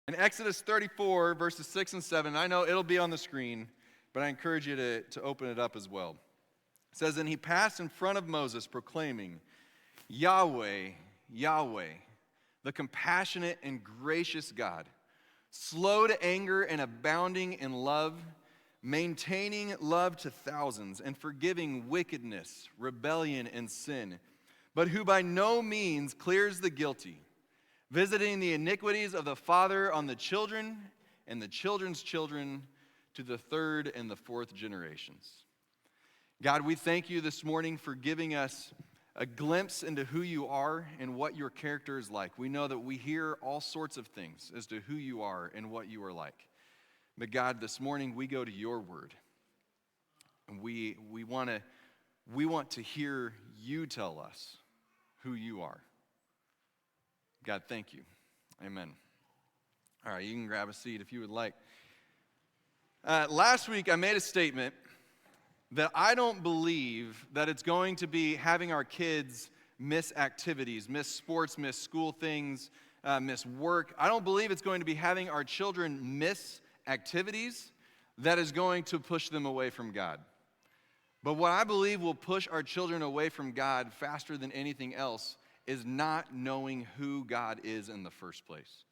In Exodus 34, verses 6 and 7, I know it'll be on the screen, but I encourage you to open it up as well. It says, "And he passed in front of Moses, proclaiming, Yahweh, Yahweh, the compassionate and gracious God, slow to anger and abounding in love, maintaining love to thousands, and forgiving wickedness, rebellion, and sin, but who by no means clears the guilty, visiting the iniquities of the father on the children and the children's children to the third and the fourth generations." God, we thank you this morning for giving us a glimpse into who you are and what your character is like. We know that we hear all sorts of things as to who you are and what you are like. But God, this morning we go to your word. And we want to hear you tell us who you are. God, thank you. Amen. All right, you can grab a seat if you would like. Last week, I made a statement that I don't believe that it's going to be having our kids miss activities, miss sports, miss school things, miss work. I don't believe it's going to be having our children miss activities that is going to push them away from God. But what I believe will push our children away from God faster than anything else is not knowing who God is in the first place.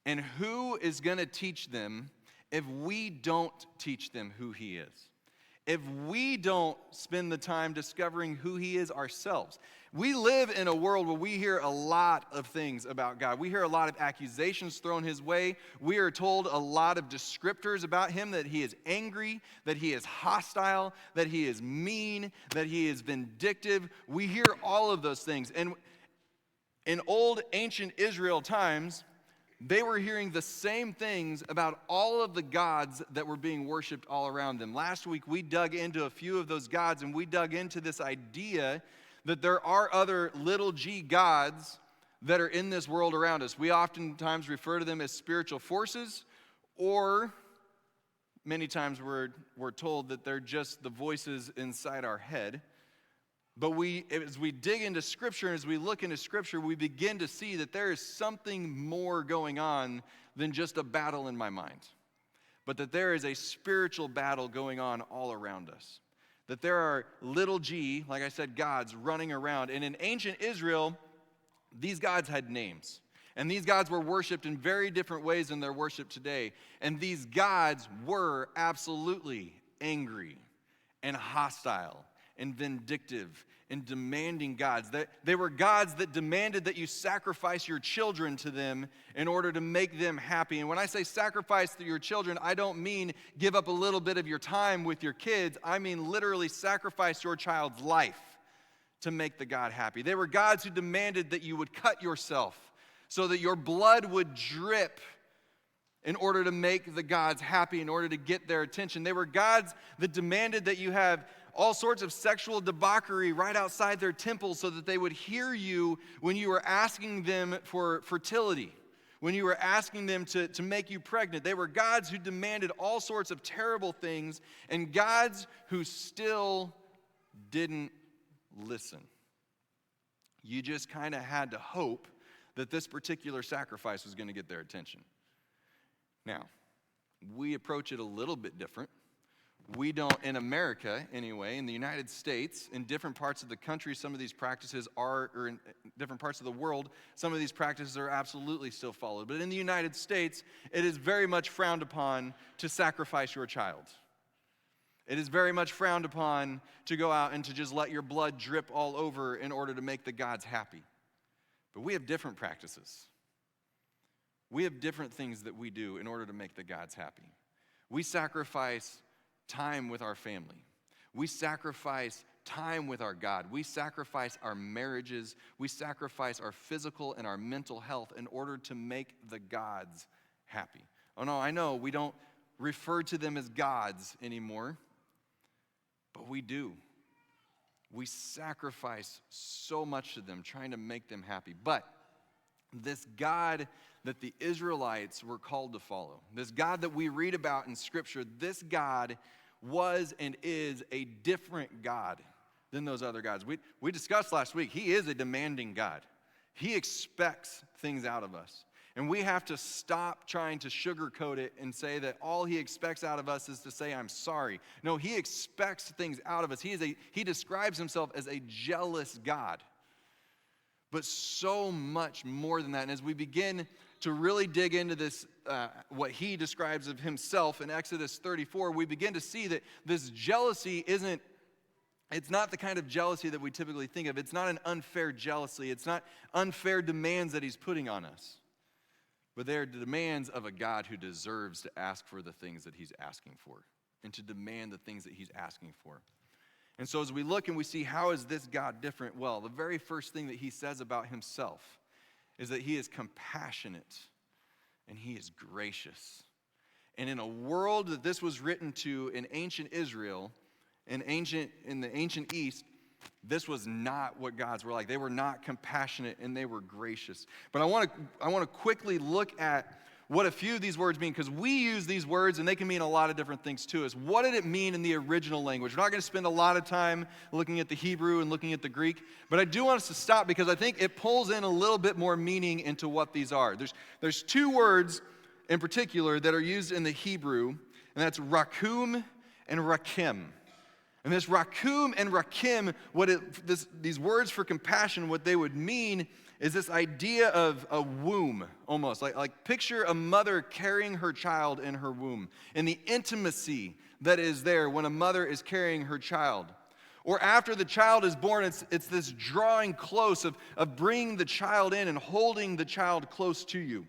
And who is going to teach them if we don't teach them who he is? If we don't spend the time discovering who he is ourselves. We live in a world where we hear a lot of things about God. We hear a lot of accusations thrown his way. We are told a lot of descriptors about him, that he is angry, that he is hostile, that he is mean, that he is vindictive. We hear all of those things. And in old ancient Israel times, they were hearing the same things about all of the gods that were being worshiped all around them. Last week, we dug into a few of those gods, and we dug into this idea that there are other little g gods that are in this world around us. We oftentimes refer to them as spiritual forces, or many times we're told that they're just the voices inside our head. But as we dig into Scripture, and as we look into Scripture, we begin to see that there is something more going on than just a battle in my mind. But that there is a spiritual battle going on all around us. That there are little g, like I said, gods running around. And in ancient Israel, these gods had names. And these gods were worshipped in very different ways than they're worshipped today. And these gods were absolutely angry and hostile and vindictive and demanding gods. They were gods that demanded that you sacrifice your children to them in order to make them happy. And when I say sacrifice to your children, I don't mean give up a little bit of your time with your kids. I mean literally sacrifice your child's life to make the God happy. They were gods who demanded that you would cut yourself so that your blood would drip in order to make the gods happy, in order to get their attention. They were gods that demanded that you have all sorts of sexual debauchery right outside their temples so that they would hear you when you were asking them for fertility, when you were asking them to make you pregnant. They were gods who demanded all sorts of terrible things, and gods who still didn't listen. You just kind of had to hope that this particular sacrifice was going to get their attention. Now, we approach it a little bit different. We don't, in America anyway, in the United States, in different parts of the country, some of these practices are, or in different parts of the world, some of these practices are absolutely still followed. But in the United States, it is very much frowned upon to sacrifice your child. It is very much frowned upon to go out and to just let your blood drip all over in order to make the gods happy. But we have different practices. We have different things that we do in order to make the gods happy. We sacrifice time with our family. We sacrifice time with our God. We sacrifice our marriages. We sacrifice our physical and our mental health in order to make the gods happy. Oh no, I know we don't refer to them as gods anymore, but we do. We sacrifice so much to them, trying to make them happy. But this God that the Israelites were called to follow, this God that we read about in Scripture, this God was and is a different God than those other gods. We discussed last week, he is a demanding God. He expects things out of us. And we have to stop trying to sugarcoat it and say that all he expects out of us is to say, I'm sorry. No, he expects things out of us. He describes himself as a jealous God. But so much more than that. And as we begin to really dig into this, what he describes of himself in Exodus 34, we begin to see that this jealousy it's not the kind of jealousy that we typically think of. It's not an unfair jealousy. It's not unfair demands that he's putting on us. But they're demands of a God who deserves to ask for the things that he's asking for and to demand the things that he's asking for. And so as we look and we see how is this God different, well, the very first thing that he says about himself is that he is compassionate and he is gracious. And in a world that this was written to in ancient Israel, in the ancient East, this was not what gods were like. They were not compassionate and they were gracious. But I want to quickly look at what a few of these words mean, because we use these words and they can mean a lot of different things to us. What did it mean in the original language? We're not going to spend a lot of time looking at the Hebrew and looking at the Greek, but I do want us to stop because I think it pulls in a little bit more meaning into what these are. There's two words in particular that are used in the Hebrew, and that's rakum and rakim. And this rakum and rakim, these words for compassion, what they would mean is this idea of a womb, almost. Like picture a mother carrying her child in her womb, and the intimacy that is there when a mother is carrying her child. Or after the child is born, it's this drawing close of bringing the child in and holding the child close to you.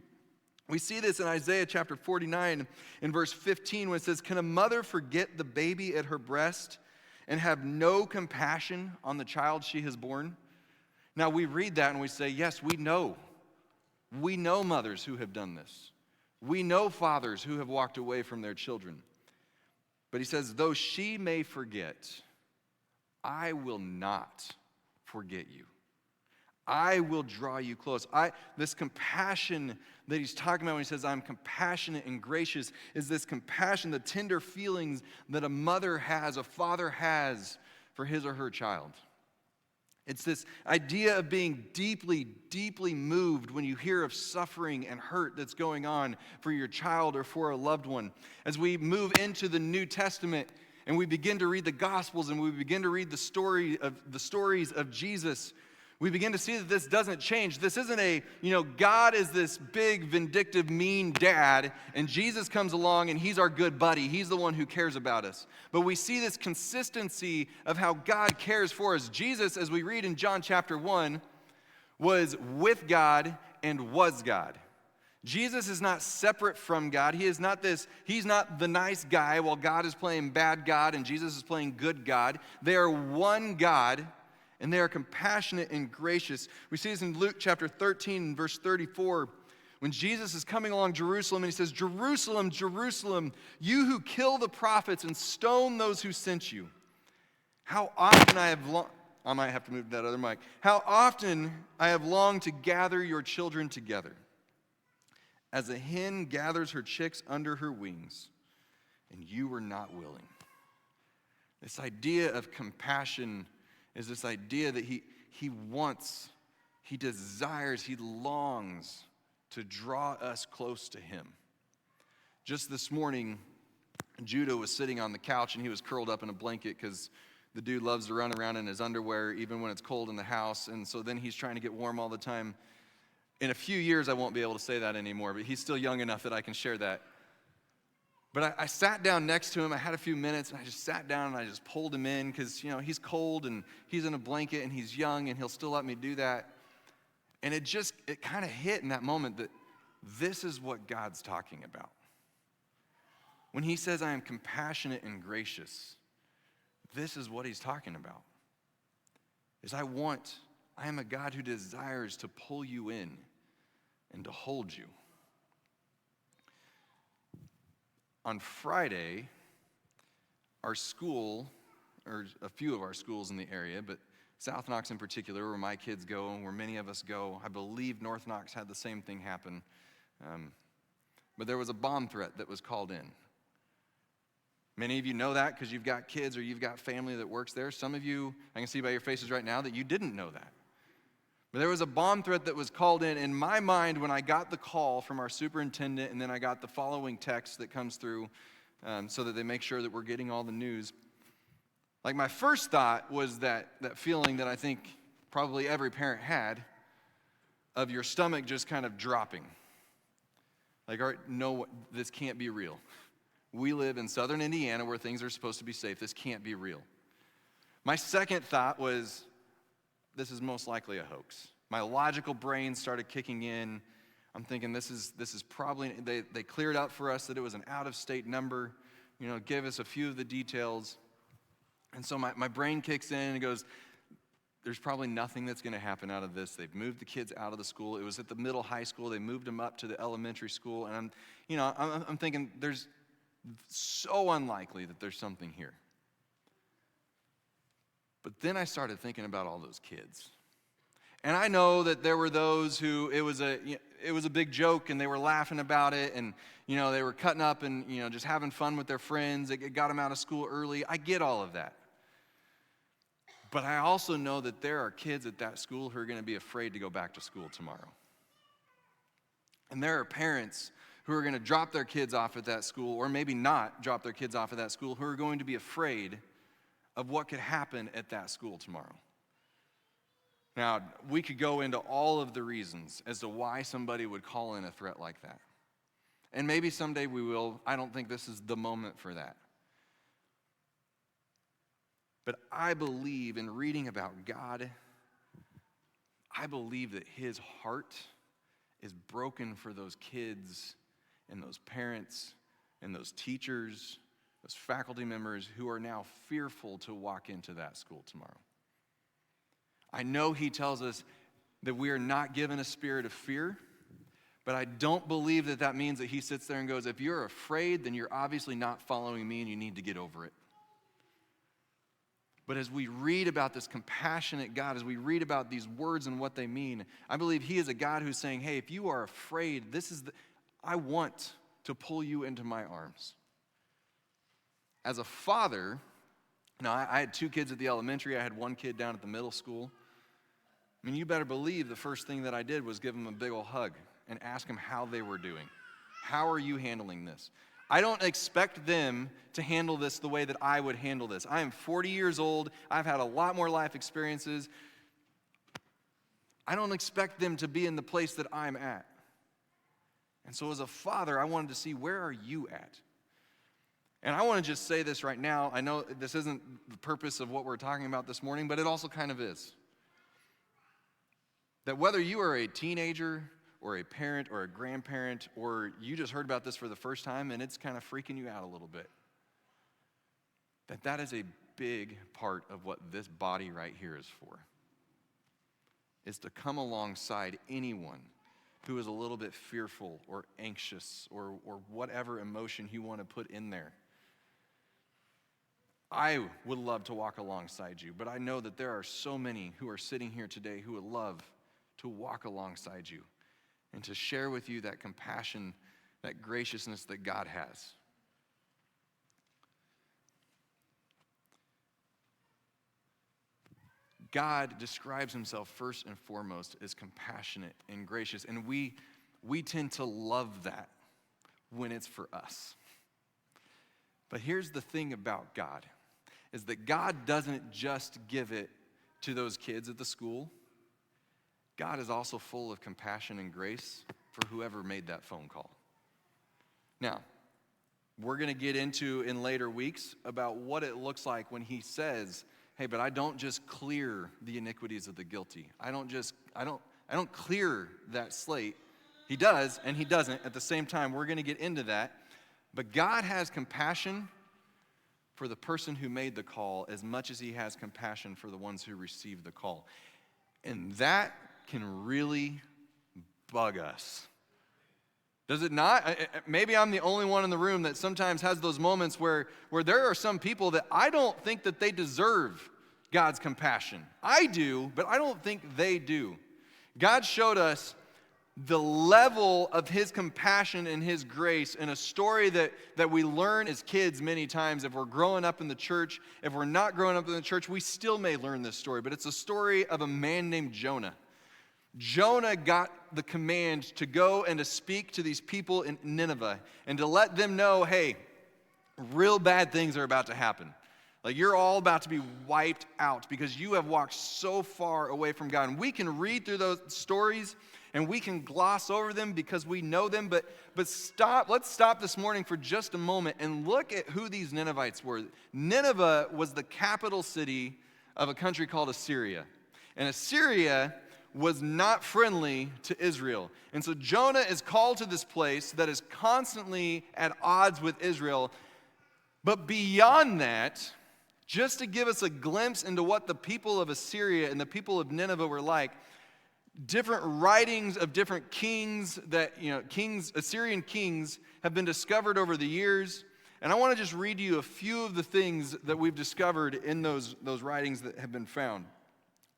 We see this in Isaiah chapter 49 in verse 15 when it says, "Can a mother forget the baby at her breast and have no compassion on the child she has born?" Now we read that and we say, yes, we know. We know mothers who have done this. We know fathers who have walked away from their children. But he says, though she may forget, I will not forget you. I will draw you close. This compassion that he's talking about when he says, I'm compassionate and gracious, is this compassion, the tender feelings that a mother has, a father has for his or her child. It's this idea of being deeply, deeply moved when you hear of suffering and hurt that's going on for your child or for a loved one. As we move into the New Testament and we begin to read the Gospels and we begin to read the stories of Jesus, we begin to see that this doesn't change. This isn't God is this big, vindictive, mean dad, and Jesus comes along and he's our good buddy. He's the one who cares about us. But we see this consistency of how God cares for us. Jesus, as we read in John chapter 1, was with God and was God. Jesus is not separate from God. He's not the nice guy while God is playing bad God and Jesus is playing good God. They are one God. And they are compassionate and gracious. We see this in Luke chapter 13, verse 34, when Jesus is coming along Jerusalem, and he says, Jerusalem, Jerusalem, you who kill the prophets and stone those who sent you. How often I might have to move to that other mic. How often I have longed to gather your children together, as a hen gathers her chicks under her wings, and you were not willing. This idea of compassion is this idea that he wants, he desires, he longs to draw us close to him. Just this morning, Judah was sitting on the couch and he was curled up in a blanket because the dude loves to run around in his underwear even when it's cold in the house, and so then he's trying to get warm all the time. In a few years, I won't be able to say that anymore, but he's still young enough that I can share that. But I sat down next to him. I had a few minutes, and I just sat down and I just pulled him in because, he's cold and he's in a blanket and he's young and he'll still let me do that. And it kind of hit in that moment that this is what God's talking about. When he says, I am compassionate and gracious, this is what he's talking about. I am a God who desires to pull you in and to hold you. On Friday, our school, or a few of our schools in the area, but South Knox in particular, where my kids go and where many of us go, I believe North Knox had the same thing happen. But there was a bomb threat that was called in. Many of you know that because you've got kids or you've got family that works there. Some of you, I can see by your faces right now that you didn't know that. But there was a bomb threat that was called in my mind when I got the call from our superintendent, and then I got the following text that comes through so that they make sure that we're getting all the news. Like, my first thought was that feeling that I think probably every parent had of your stomach just kind of dropping. Like, all right, no, this can't be real. We live in southern Indiana where things are supposed to be safe. This can't be real. My second thought was, this is most likely a hoax. My logical brain started kicking in. I'm thinking this is probably, they cleared up for us that it was an out-of-state number, gave us a few of the details. And so my brain kicks in and goes, there's probably nothing that's going to happen out of this. They've moved the kids out of the school. It was at the middle high school. They moved them up to the elementary school. And I'm thinking there's so unlikely that there's something here. But then I started thinking about all those kids. And I know that there were those who it was a big joke and they were laughing about it and they were cutting up and just having fun with their friends. It got them out of school early. I get all of that. But I also know that there are kids at that school who are going to be afraid to go back to school tomorrow. And there are parents who are going to drop their kids off at that school, or maybe not drop their kids off at that school, who are going to be afraid of what could happen at that school tomorrow. Now, we could go into all of the reasons as to why somebody would call in a threat like that. And maybe someday we will. I don't think this is the moment for that. But I believe in reading about God, I believe that his heart is broken for those kids and those parents and those teachers, those faculty members who are now fearful to walk into that school tomorrow. I know he tells us that we are not given a spirit of fear, but I don't believe that means that he sits there and goes, if you're afraid, then you're obviously not following me and you need to get over it. But as we read about this compassionate God, as we read about these words and what they mean, I believe he is a God who's saying, hey, if you are afraid, I want to pull you into my arms. As a father, now I had 2 kids at the elementary, I had 1 kid down at the middle school. I mean, you better believe the first thing that I did was give them a big ol' hug and ask them how they were doing. How are you handling this? I don't expect them to handle this the way that I would handle this. I am 40 years old. I've had a lot more life experiences. I don't expect them to be in the place that I'm at. And so as a father, I wanted to see, where are you at? And I want to just say this right now. I know this isn't the purpose of what we're talking about this morning, but it also kind of is. That whether you are a teenager or a parent or a grandparent, or you just heard about this for the first time and it's kind of freaking you out a little bit, that is a big part of what this body right here is for. Is to come alongside anyone who is a little bit fearful or anxious or whatever emotion you want to put in there. I would love to walk alongside you, but I know that there are so many who are sitting here today who would love to walk alongside you and to share with you that compassion, that graciousness that God has. God describes himself first and foremost as compassionate and gracious, and we tend to love that when it's for us. But here's the thing about God, is that God doesn't just give it to those kids at the school. God is also full of compassion and grace for whoever made that phone call. Now, we're going to get into in later weeks about what it looks like when he says, hey, but I don't just clear the iniquities of the guilty. I don't clear that slate. He does and he doesn't at the same time. We're going to get into that. But God has compassion for the person who made the call as much as he has compassion for the ones who received the call. And that can really bug us. Does it not? Maybe I'm the only one in the room that sometimes has those moments where there are some people that I don't think that they deserve God's compassion. I do, but I don't think they do. God showed us the level of his compassion and his grace in a story that we learn as kids many times. If we're growing up in the church, if we're not growing up in the church, we still may learn this story. But it's a story of a man named Jonah, Jonah got the command to go and to speak to these people in Nineveh and to let them know, hey, real bad things are about to happen. Like, you're all about to be wiped out because you have walked so far away from God. And we can read through those stories and we can gloss over them because we know them, but let's stop this morning for just a moment and look at who these Ninevites were. Nineveh was the capital city of a country called Assyria. And Assyria was not friendly to Israel. And so Jonah is called to this place that is constantly at odds with Israel. But beyond that, just to give us a glimpse into what the people of Assyria and the people of Nineveh were like, different writings of different kings Assyrian kings have been discovered over the years. And I want to just read to you a few of the things that we've discovered in those writings that have been found.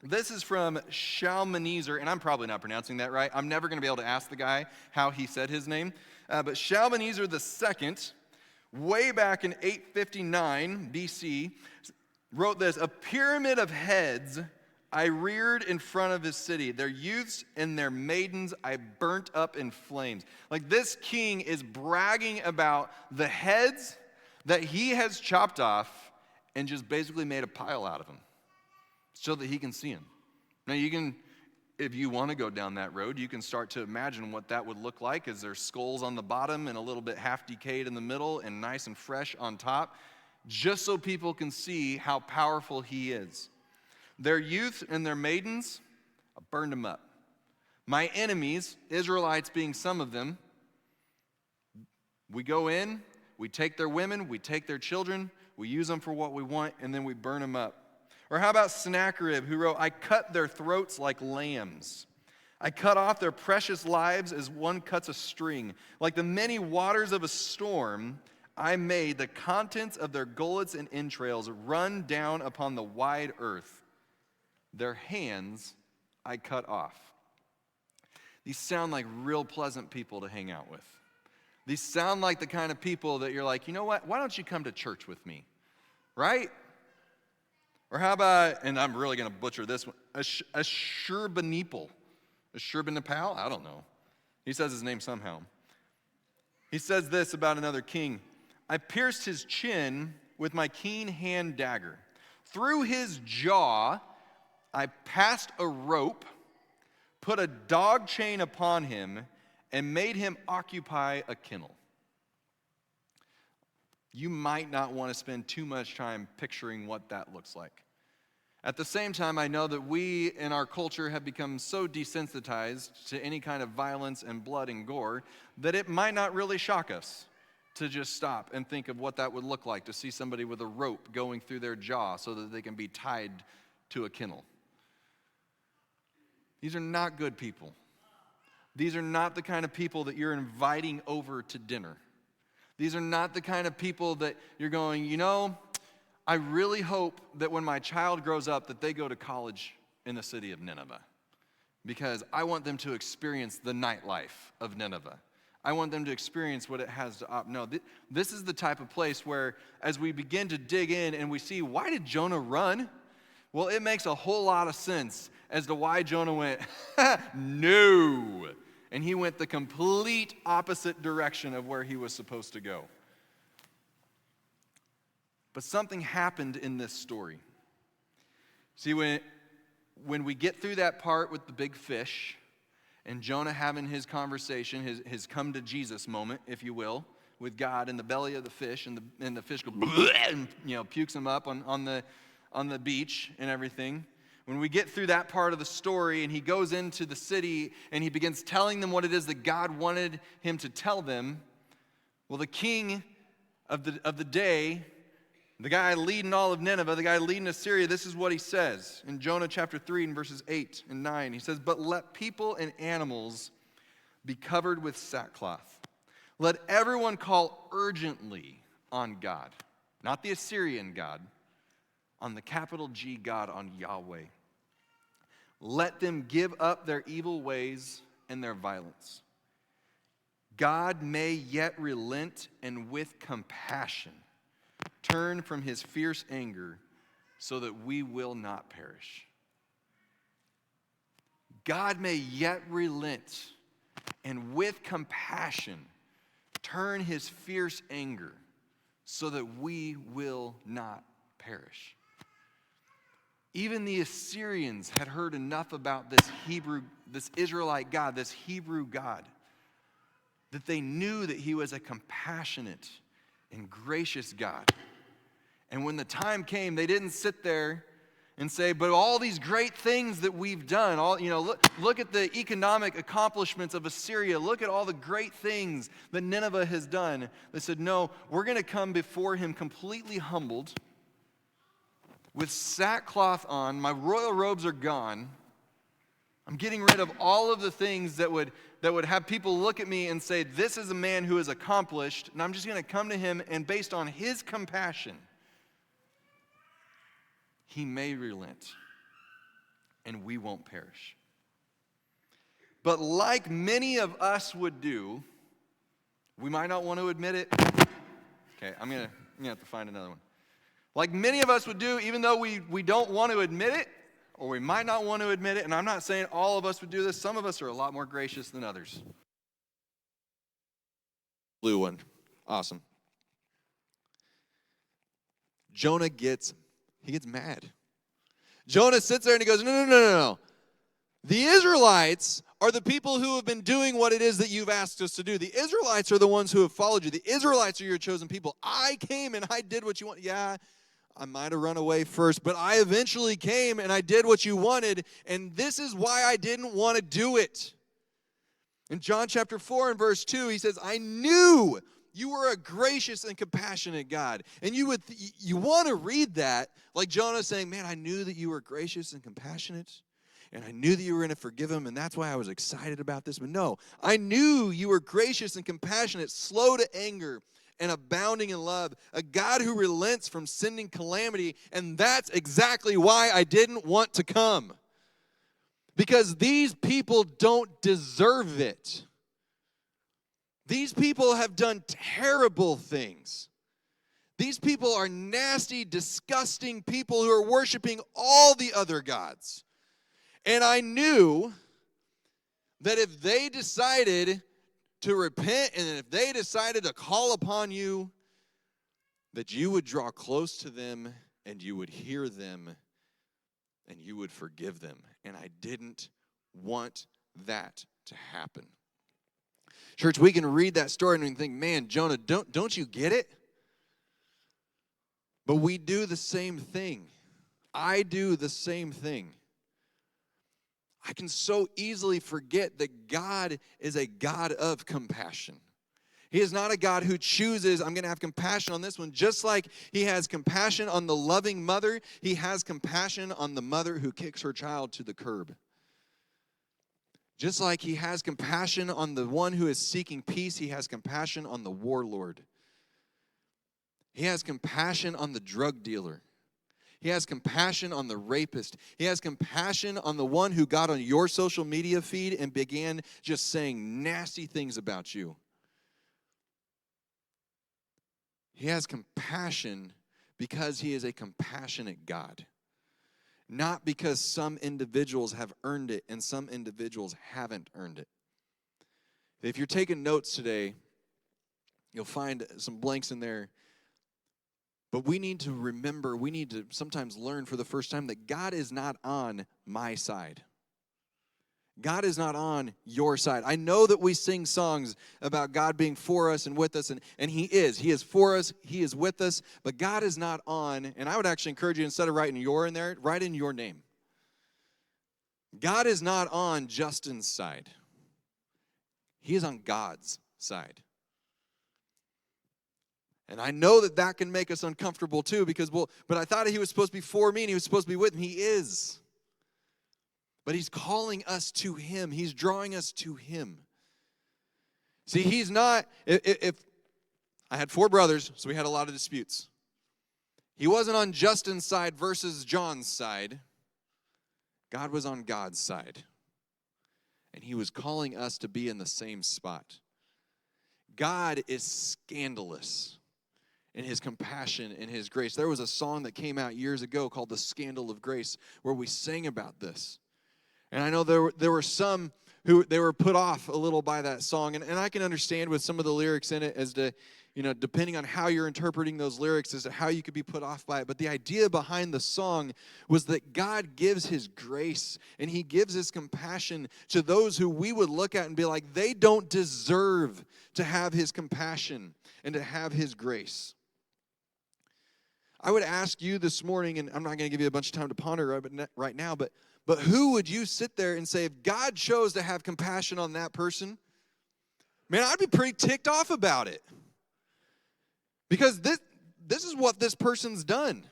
This is from Shalmaneser, and I'm probably not pronouncing that right. I'm never going to be able to ask the guy how he said his name. But Shalmaneser II, way back in 859 BC, wrote this: "A pyramid of heads I reared in front of his city. Their youths and their maidens I burnt up in flames." Like, this king is bragging about the heads that he has chopped off and just basically made a pile out of them so that he can see him. Now, you can, if you want to go down that road, you can start to imagine what that would look like. Is there skulls on the bottom and a little bit half decayed in the middle and nice and fresh on top, just so people can see how powerful he is. Their youth and their maidens, I burned them up. My enemies, Israelites being some of them, we go in, we take their women, we take their children, we use them for what we want, and then we burn them up. Or how about Sennacherib, who wrote, "I cut their throats like lambs. I cut off their precious lives as one cuts a string. Like the many waters of a storm, I made the contents of their gullets and entrails run down upon the wide earth. Their hands I cut off." These sound like real pleasant people to hang out with. These sound like the kind of people that you're like, you know what, why don't you come to church with me, right? Or how about, and I'm really going to butcher this one, Ashurbanipal. Ashurbanipal? I don't know. He says his name somehow. He says this about another king: "I pierced his chin with my keen hand dagger. Through his jaw I passed a rope, put a dog chain upon him, and made him occupy a kennel." You might not want to spend too much time picturing what that looks like. At the same time, I know that we in our culture have become so desensitized to any kind of violence and blood and gore that it might not really shock us to just stop and think of what that would look like to see somebody with a rope going through their jaw so that they can be tied to a kennel. These are not good people. These are not the kind of people that you're inviting over to dinner. These are not the kind of people that you're going, you know, I really hope that when my child grows up that they go to college in the city of Nineveh, because I want them to experience the nightlife of Nineveh. I want them to experience what it has to offer. No, this is the type of place where as we begin to dig in and we see, why did Jonah run? Well, it makes a whole lot of sense as to why Jonah went, no. And he went the complete opposite direction of where he was supposed to go. But something happened in this story. See, when we get through that part with the big fish and Jonah having his conversation, his come to Jesus moment, if you will, with God in the belly of the fish, and the fish goes and pukes him up on the beach and everything. When we get through that part of the story and he goes into the city and he begins telling them what it is that God wanted him to tell them, well, the king of the day, the guy leading all of Nineveh, the guy leading Assyria, this is what he says in Jonah chapter 3 and verses 8 and 9. He says, "But let people and animals be covered with sackcloth. Let everyone call urgently on God," not the Assyrian God, on the capital G God, on Yahweh. "Let them give up their evil ways and their violence. God may yet relent and with compassion turn from his fierce anger so that we will not perish." God may yet relent and with compassion turn his fierce anger so that we will not perish. Even the Assyrians had heard enough about this Israelite God, this Hebrew God, that they knew that he was a compassionate and gracious God. And when the time came, they didn't sit there and say, but all these great things that we've done, look at the economic accomplishments of Assyria. Look at all the great things that Nineveh has done. They said, no, we're going to come before him completely humbled, with sackcloth on. My royal robes are gone. I'm getting rid of all of the things that would have people look at me and say, this is a man who is accomplished, and I'm just going to come to him, and based on his compassion, he may relent, and we won't perish. But like many of us would do, we might not want to admit it. Okay, I'm gonna have to find another one. Like many of us would do, even though we don't want to admit it, or we might not want to admit it, and I'm not saying all of us would do this. Some of us are a lot more gracious than others. Blue one. Awesome. Jonah gets mad. Jonah sits there and he goes, no. The Israelites are the people who have been doing what it is that you've asked us to do. The Israelites are the ones who have followed you. The Israelites are your chosen people. I came and I did what you want. Yeah, I might have run away first, but I eventually came and I did what you wanted, and this is why I didn't want to do it. In John chapter 4 and verse 2, he says, I knew you were a gracious and compassionate God. And you want to read that like Jonah saying, man, I knew that you were gracious and compassionate, and I knew that you were going to forgive him, and that's why I was excited about this. But no, I knew you were gracious and compassionate, slow to anger, and abounding in love, a God who relents from sending calamity, and that's exactly why I didn't want to come. Because these people don't deserve it. These people have done terrible things. These people are nasty, disgusting people who are worshiping all the other gods. And I knew that if they decided to repent and if they decided to call upon you, that you would draw close to them and you would hear them and you would forgive them. And I didn't want that to happen. Church, we can read that story and we can think, man, Jonah, don't you get it? But we do the same thing. I do the same thing. I can so easily forget that God is a God of compassion. He is not a God who chooses, I'm going to have compassion on this one. Just like he has compassion on the loving mother, he has compassion on the mother who kicks her child to the curb. Just like he has compassion on the one who is seeking peace, he has compassion on the warlord. He has compassion on the drug dealer. He has compassion on the rapist. He has compassion on the one who got on your social media feed and began just saying nasty things about you. He has compassion because he is a compassionate God. Not because some individuals have earned it and some individuals haven't earned it. If you're taking notes today, you'll find some blanks in there. But we need to remember, we need to sometimes learn for the first time that God is not on my side. God is not on your side. I know that we sing songs about God being for us and with us, and He is. He is for us. He is with us. But God is not on, and I would actually encourage you, instead of writing your in there, write in your name. God is not on Justin's side. He is on God's side. And I know that that can make us uncomfortable too, because, but I thought he was supposed to be for me and he was supposed to be with me. He is. But he's calling us to him. He's drawing us to him. See, he's not, if I had 4 brothers, so we had a lot of disputes. He wasn't on Justin's side versus John's side. God was on God's side. And he was calling us to be in the same spot. God is scandalous in his compassion and his grace. There was a song that came out years ago called The Scandal of Grace where we sang about this. And I know there were some who they were put off a little by that song. And I can understand with some of the lyrics in it as to, depending on how you're interpreting those lyrics as to how you could be put off by it. But the idea behind the song was that God gives his grace and he gives his compassion to those who we would look at and be like, they don't deserve to have his compassion and to have his grace. I would ask you this morning, and I'm not going to give you a bunch of time to ponder right now, but who would you sit there and say, if God chose to have compassion on that person, man, I'd be pretty ticked off about it. Because this is what this person's done.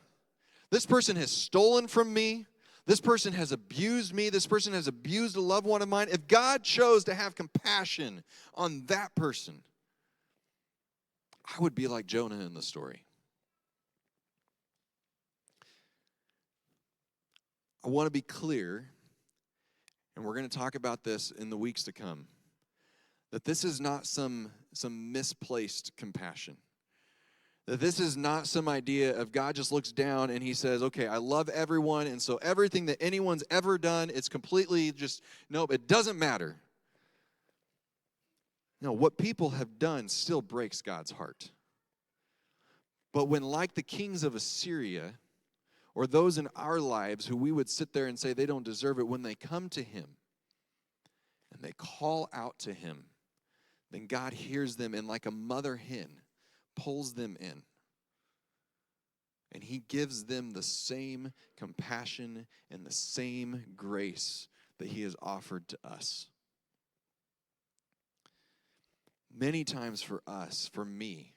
This person has stolen from me. This person has abused me. This person has abused a loved one of mine. If God chose to have compassion on that person, I would be like Jonah in the story. I want to be clear, and we're going to talk about this in the weeks to come, that this is not some misplaced compassion. That this is not some idea of God just looks down and he says, okay, I love everyone, and so everything that anyone's ever done, it's completely just, nope, it doesn't matter. No, what people have done still breaks God's heart. But when, like the kings of Assyria, or those in our lives who we would sit there and say they don't deserve it, when they come to him and they call out to him, then God hears them and like a mother hen pulls them in. And he gives them the same compassion and the same grace that he has offered to us. Many times for us, for me,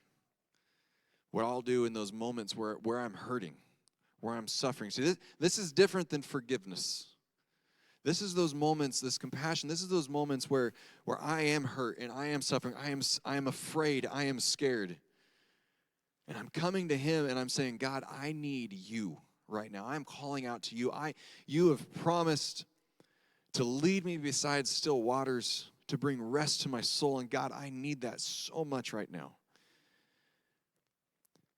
what I'll do in those moments where I'm hurting, where I'm suffering. See, this is different than forgiveness. This is those moments, this compassion, this is those moments where I am hurt and I am suffering. I am afraid, I am scared. And I'm coming to him and I'm saying, God, I need you right now. I'm calling out to you. You have promised to lead me beside still waters, to bring rest to my soul. And God, I need that so much right now.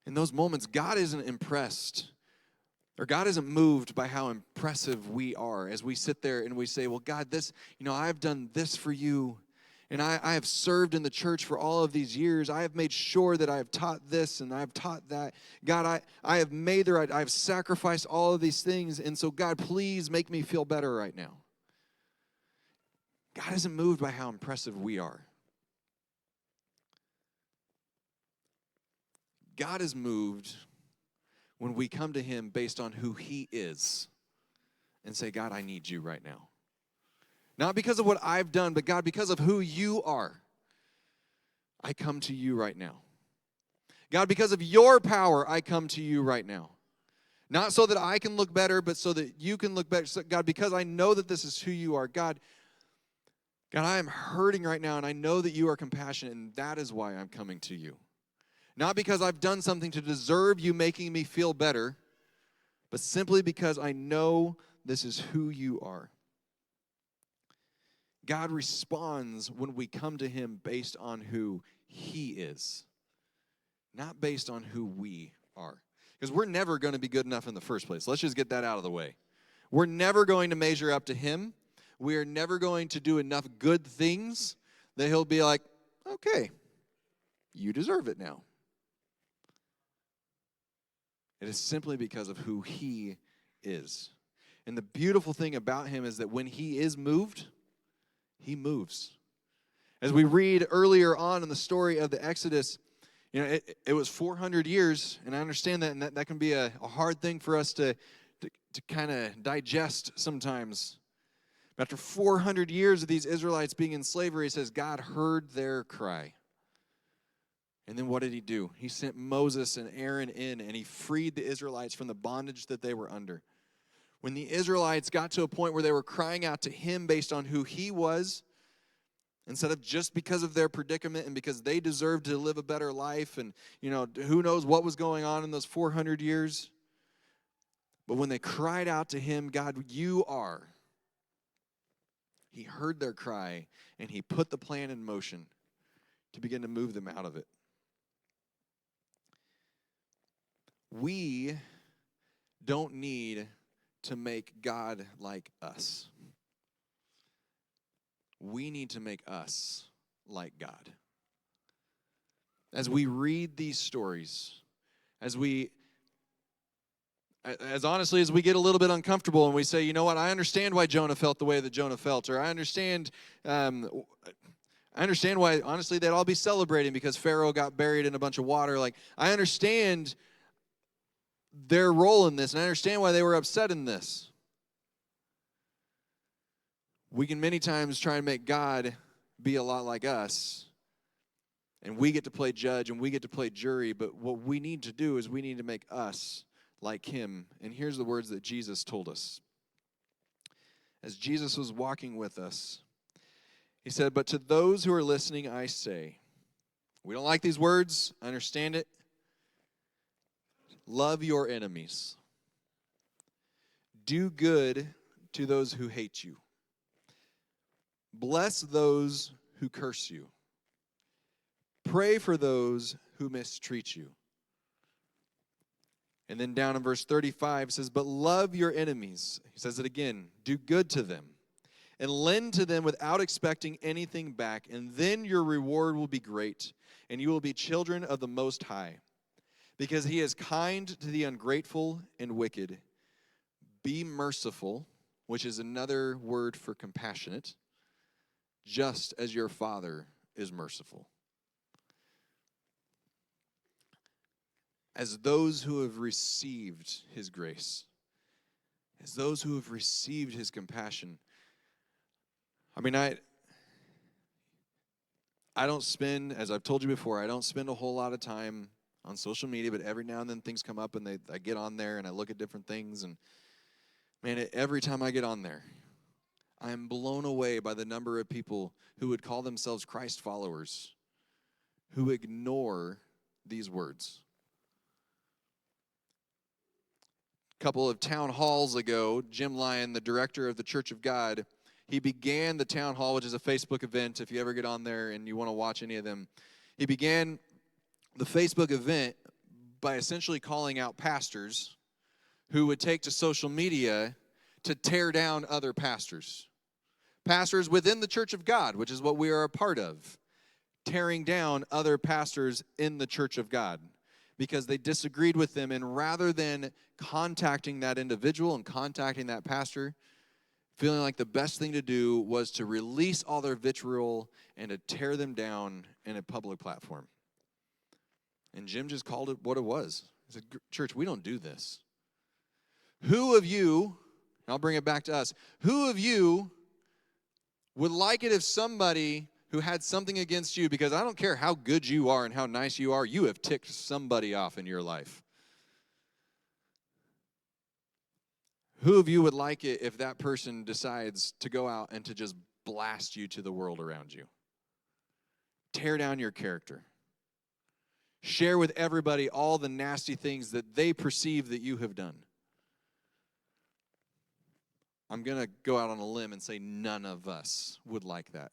In those moments, God isn't impressed, or God isn't moved by how impressive we are as we sit there and we say, well, God, I've done this for you. And I have served in the church for all of these years. I have made sure that I have taught this and I have taught that. God, I have made the right, I have sacrificed all of these things. And so, God, please make me feel better right now. God isn't moved by how impressive we are. God is moved when we come to him based on who he is and say, God, I need you right now. Not because of what I've done, but God, because of who you are, I come to you right now. God, because of your power, I come to you right now. Not so that I can look better, but so that you can look better. So, God, because I know that this is who you are. God, I am hurting right now, and I know that you are compassionate, and that is why I'm coming to you. Not because I've done something to deserve you making me feel better, but simply because I know this is who you are. God responds when we come to him based on who he is, not based on who we are. Because we're never going to be good enough in the first place. Let's just get that out of the way. We're never going to measure up to him. We are never going to do enough good things that he'll be like, okay, you deserve it now. It is simply because of who he is. And the beautiful thing about him is that when he is moved, he moves. As we read earlier on in the story of the Exodus, it was 400 years, and I understand that, and that can be a hard thing for us to kind of digest sometimes. But after 400 years of these Israelites being in slavery, it says God heard their cry. And then what did he do? He sent Moses and Aaron in, and he freed the Israelites from the bondage that they were under. When the Israelites got to a point where they were crying out to him based on who he was, instead of just because of their predicament and because they deserved to live a better life, and who knows what was going on in those 400 years. But when they cried out to him, God, you are, he heard their cry, and he put the plan in motion to begin to move them out of it. We don't need to make God like us. we need to make us like God. As we read these stories, as honestly as we get a little bit uncomfortable and we say, you know what, I understand why Jonah felt the way that Jonah felt, or I understand why, honestly, they'd all be celebrating because Pharaoh got buried in a bunch of water. Like, I understand their role in this, and I understand why they were upset in this. We can many times try and make God be a lot like us, and we get to play judge and we get to play jury, but what we need to do is we need to make us like him. And here's the words that Jesus told us. As Jesus was walking with us, he said, "But to those who are listening, I say," we don't like these words, I understand it. "Love your enemies. Do good to those who hate you. Bless those who curse you. Pray for those who mistreat you." And then down in verse 35 it says, "But love your enemies." He says it again. "Do good to them and lend to them without expecting anything back, and then your reward will be great, and you will be children of the Most High. Because he is kind to the ungrateful and wicked. Be merciful," which is another word for compassionate, "just as your Father is merciful." As those who have received his grace, as those who have received his compassion. I mean, I don't spend, as I've told you before, I don't spend a whole lot of time on social media, but every now and then things come up and I get on there and I look at different things, and man, every time I get on there, I am blown away by the number of people who would call themselves Christ followers who ignore these words. A couple of town halls ago, Jim Lyon, the director of the Church of God, he began the town hall, which is a Facebook event. If you ever get on there and you want to watch any of them, he began the Facebook event by essentially calling out pastors who would take to social media to tear down other pastors. Pastors within the Church of God, which is what we are a part of, tearing down other pastors in the Church of God because they disagreed with them. And rather than contacting that individual and contacting that pastor, feeling like the best thing to do was to release all their vitriol and to tear them down in a public platform. And Jim just called it what it was. He said, "Church, we don't do this. Who of you," and I'll bring it back to us, "who of you would like it if somebody who had something against you, because I don't care how good you are and how nice you are, you have ticked somebody off in your life. Who of you would like it if that person decides to go out and to just blast you to the world around you? Tear down your character. Share with everybody all the nasty things that they perceive that you have done." I'm going to go out on a limb and say none of us would like that.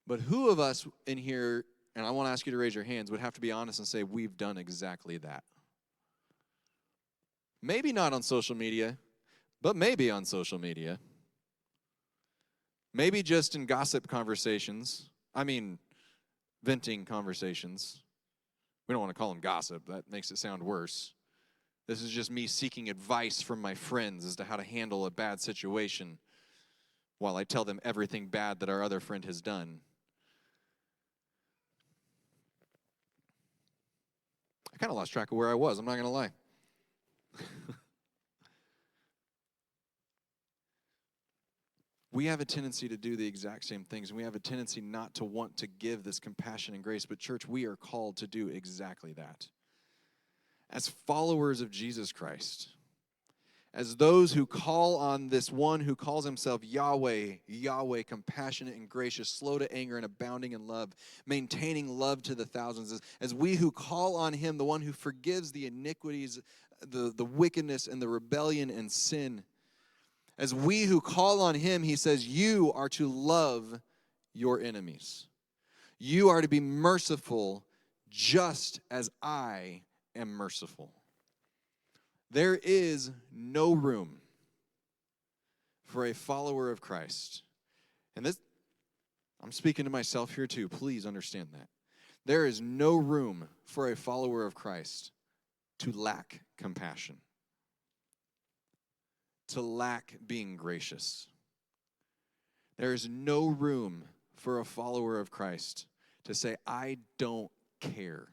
But who of us in here, and I want to ask you to raise your hands, would have to be honest and say we've done exactly that? Maybe not on social media, but maybe on social media. Maybe just in gossip conversations. Venting conversations. We don't want to call them gossip. That makes it sound worse. This is just me seeking advice from my friends as to how to handle a bad situation while I tell them everything bad that our other friend has done. I kind of lost track of where I was, I'm not going to lie. We have a tendency to do the exact same things, and we have a tendency not to want to give this compassion and grace. But church, we are called to do exactly that. As followers of Jesus Christ, as those who call on this one who calls himself Yahweh, Yahweh, compassionate and gracious, slow to anger and abounding in love, maintaining love to the thousands, as we who call on him, the one who forgives the iniquities, the wickedness and the rebellion and sin, as we who call on him, he says, you are to love your enemies. You are to be merciful just as I am merciful. There is no room for a follower of Christ, And this, I'm speaking to myself here too. Please understand that. There is no room for a follower of Christ to lack compassion, to lack being gracious. There is no room for a follower of Christ to say, I don't care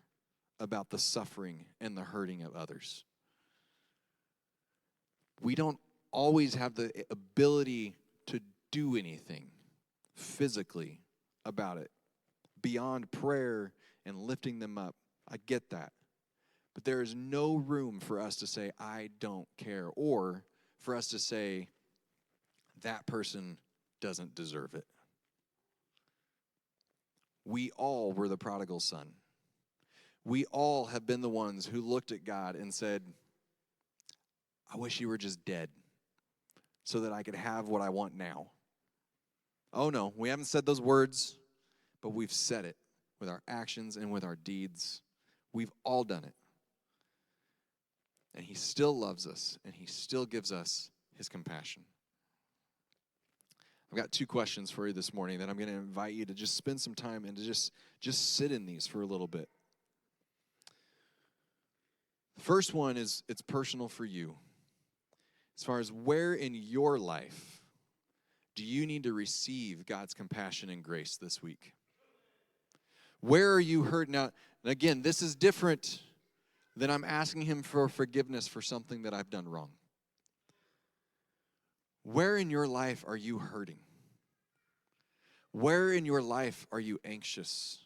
about the suffering and the hurting of others. We don't always have the ability to do anything physically about it beyond prayer and lifting them up. I get that. But there is no room for us to say, I don't care, or for us to say, that person doesn't deserve it. We all were the prodigal son. We all have been the ones who looked at God and said, I wish you were just dead so that I could have what I want now. Oh no, we haven't said those words, but we've said it with our actions and with our deeds. We've all done it. And he still loves us, and he still gives us his compassion. I've got 2 questions for you this morning that I'm going to invite you to just spend some time and to just sit in these for a little bit. The first one is, it's personal for you. As far as where in your life do you need to receive God's compassion and grace this week? Where are you hurt? Now, again, this is different than I'm asking him for forgiveness for something that I've done wrong. Where in your life are you hurting? Where in your life are you anxious?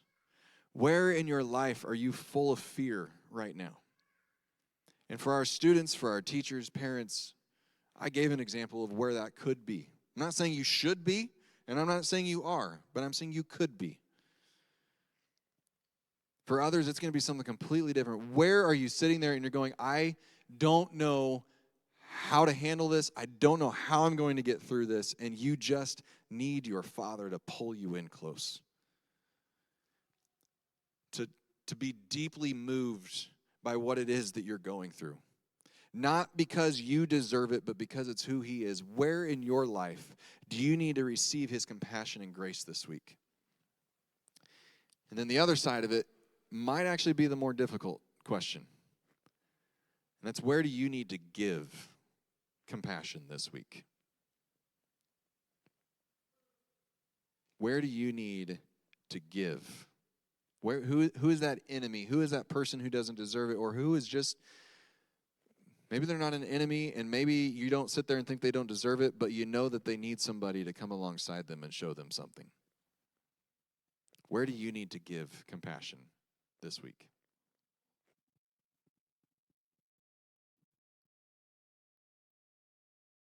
Where in your life are you full of fear right now? And for our students, for our teachers, parents, I gave an example of where that could be. I'm not saying you should be, and I'm not saying you are, but I'm saying you could be. For others, it's going to be something completely different. Where are you sitting there and you're going, I don't know how to handle this. I don't know how I'm going to get through this. And you just need your Father to pull you in close. To be deeply moved by what it is that you're going through. Not because you deserve it, but because it's who he is. Where in your life do you need to receive his compassion and grace this week? And then the other side of it might actually be the more difficult question. And that's, where do you need to give compassion this week? Where do you need to give? Who is that enemy? Who is that person who doesn't deserve it? Or who is just, maybe they're not an enemy, and maybe you don't sit there and think they don't deserve it, but you know that they need somebody to come alongside them and show them something. Where do you need to give compassion this week?